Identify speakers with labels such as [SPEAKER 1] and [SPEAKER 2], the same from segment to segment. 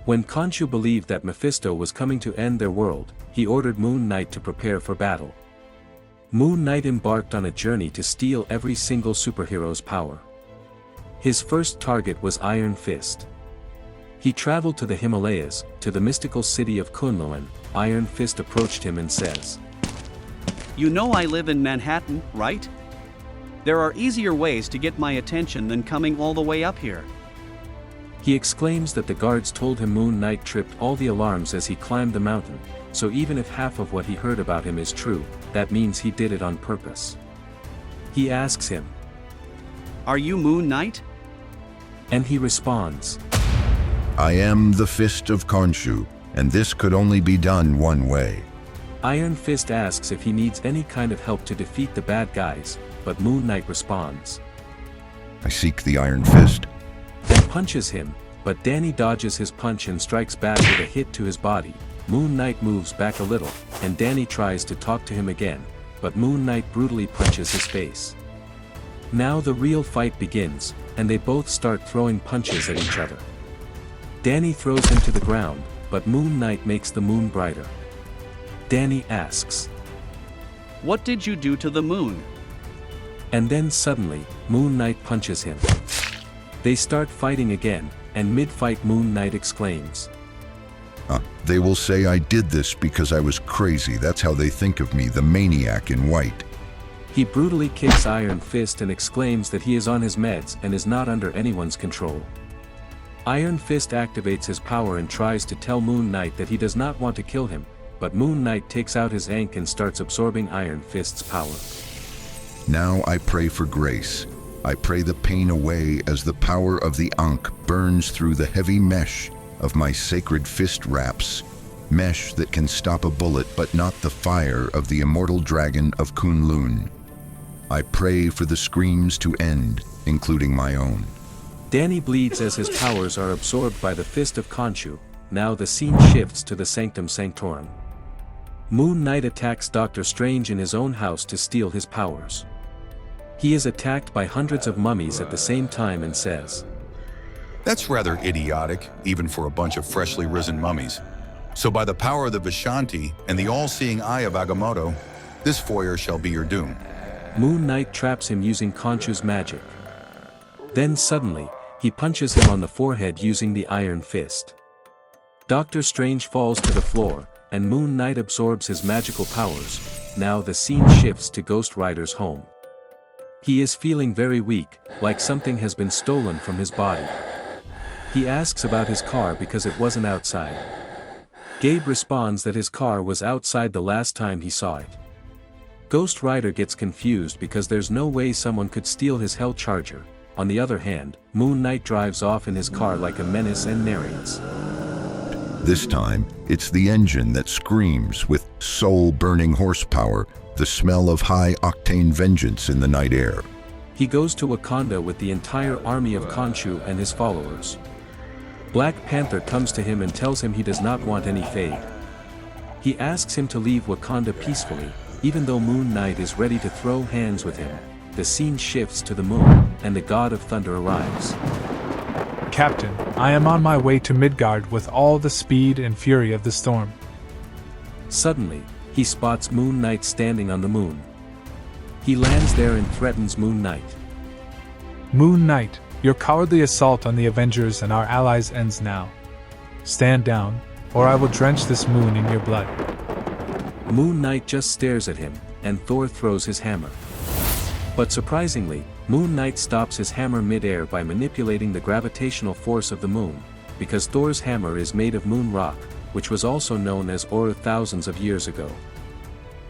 [SPEAKER 1] When Khonshu believed that Mephisto was coming to end their world, he ordered Moon Knight to prepare for battle. Moon Knight embarked on a journey to steal every single superhero's power. His first target was Iron Fist. He traveled to the Himalayas, to the mystical city of Kunlun. Iron Fist approached him and says,
[SPEAKER 2] "You know I live in Manhattan, right? There are easier ways to get my attention than coming all the way up here."
[SPEAKER 1] He exclaims that the guards told him Moon Knight tripped all the alarms as he climbed the mountain, so even if half of what he heard about him is true, that means he did it on purpose. He asks him,
[SPEAKER 2] "Are you Moon Knight?"
[SPEAKER 1] And he responds,
[SPEAKER 3] I am the Fist of Khonshu, and this could only be done one way.
[SPEAKER 1] Iron Fist asks if he needs any kind of help to defeat the bad guys, but Moon Knight responds,
[SPEAKER 3] I seek the Iron Fist.
[SPEAKER 1] and punches him, but Danny dodges his punch and strikes back with a hit to his body. Moon Knight moves back a little, and Danny tries to talk to him again, but Moon Knight brutally punches his face. Now the real fight begins, and they both start throwing punches at each other. Danny throws him to the ground, but Moon Knight makes the moon brighter. Danny asks,
[SPEAKER 2] "What did you do to the moon?"
[SPEAKER 1] and then suddenly, Moon Knight punches him. They start fighting again, and mid-fight Moon Knight exclaims,
[SPEAKER 3] They will say I did this because I was crazy. That's how they think of me, the maniac in white.
[SPEAKER 1] He brutally kicks Iron Fist and exclaims that he is on his meds and is not under anyone's control. Iron Fist activates his power and tries to tell Moon Knight that he does not want to kill him, but Moon Knight takes out his ink and starts absorbing Iron Fist's power.
[SPEAKER 3] Now I pray for grace. I pray the pain away as the power of the Ankh burns through the heavy mesh of my sacred fist wraps, mesh that can stop a bullet but not the fire of the immortal dragon of Kunlun. I pray for the screams to end, including my own.
[SPEAKER 1] Danny bleeds as his powers are absorbed by the Fist of Khonshu. Now the scene shifts to the Sanctum Sanctorum. Moon Knight attacks Doctor Strange in his own house to steal his powers. He is attacked by hundreds of mummies at the same time and says,
[SPEAKER 4] That's rather idiotic, even for a bunch of freshly risen mummies. So by the power of the Vishanti and the all-seeing eye of Agamotto, this foyer shall be your doom.
[SPEAKER 1] Moon Knight traps him using Khonshu's magic. Then suddenly, he punches him on the forehead using the Iron Fist. Doctor Strange falls to the floor, and Moon Knight absorbs his magical powers. Now the scene shifts to Ghost Rider's home. He is feeling very weak, like something has been stolen from his body. He asks about his car because it wasn't outside. Gabe responds that his car was outside the last time he saw it. Ghost Rider gets confused because there's no way someone could steal his Hell Charger. On the other hand, Moon Knight drives off in his car like a menace and narrates.
[SPEAKER 3] This time, it's the engine that screams with soul-burning horsepower, the smell of high-octane vengeance in the night air.
[SPEAKER 1] He goes to Wakanda with the entire army of Khonshu and his followers. Black Panther comes to him and tells him he does not want any fade. He asks him to leave Wakanda peacefully, even though Moon Knight is ready to throw hands with him. The scene shifts to the moon, and the God of Thunder arrives.
[SPEAKER 5] Captain, I am on my way to Midgard with all the speed and fury of the storm.
[SPEAKER 1] Suddenly, he spots Moon Knight standing on the moon. He lands there and threatens Moon Knight.
[SPEAKER 5] Moon Knight, your cowardly assault on the Avengers and our allies ends now. Stand down, or I will drench this moon in your blood.
[SPEAKER 1] Moon Knight just stares at him, and Thor throws his hammer. But surprisingly, Moon Knight stops his hammer mid-air by manipulating the gravitational force of the moon, because Thor's hammer is made of moon rock, which was also known as ore thousands of years ago.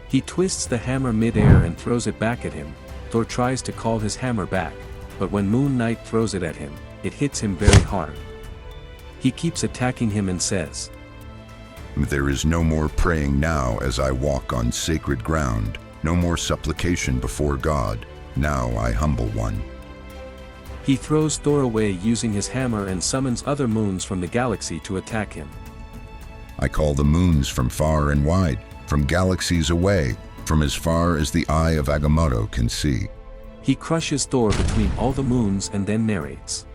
[SPEAKER 1] He twists the hammer mid-air and throws it back at him. Thor tries to call his hammer back, but when Moon Knight throws it at him, it hits him very hard. He keeps attacking him and says,
[SPEAKER 3] There is no more praying now as I walk on sacred ground, no more supplication before God. Now I humble one.
[SPEAKER 1] He throws Thor away using his hammer and summons other moons from the galaxy to attack him.
[SPEAKER 3] I call the moons from far and wide, from galaxies away, from as far as the eye of Agamotto can see.
[SPEAKER 1] He crushes Thor between all the moons and then narrates.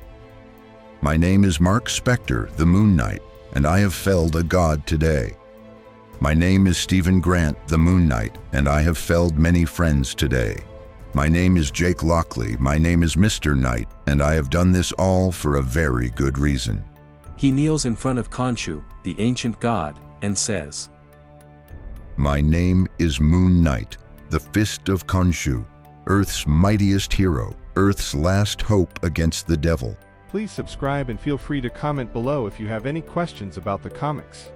[SPEAKER 3] My name is Mark Spector, the Moon Knight. and I have felled a god today. My name is Stephen Grant, the Moon Knight, and I have felled many friends today. My name is Jake Lockley, my name is Mr. Knight, and I have done this all for a very good reason.
[SPEAKER 1] He kneels in front of Khonshu, the ancient god, and says,
[SPEAKER 3] My name is Moon Knight, the Fist of Khonshu, Earth's mightiest hero, Earth's last hope against the devil.
[SPEAKER 6] Please subscribe and feel free to comment below if you have any questions about the comics.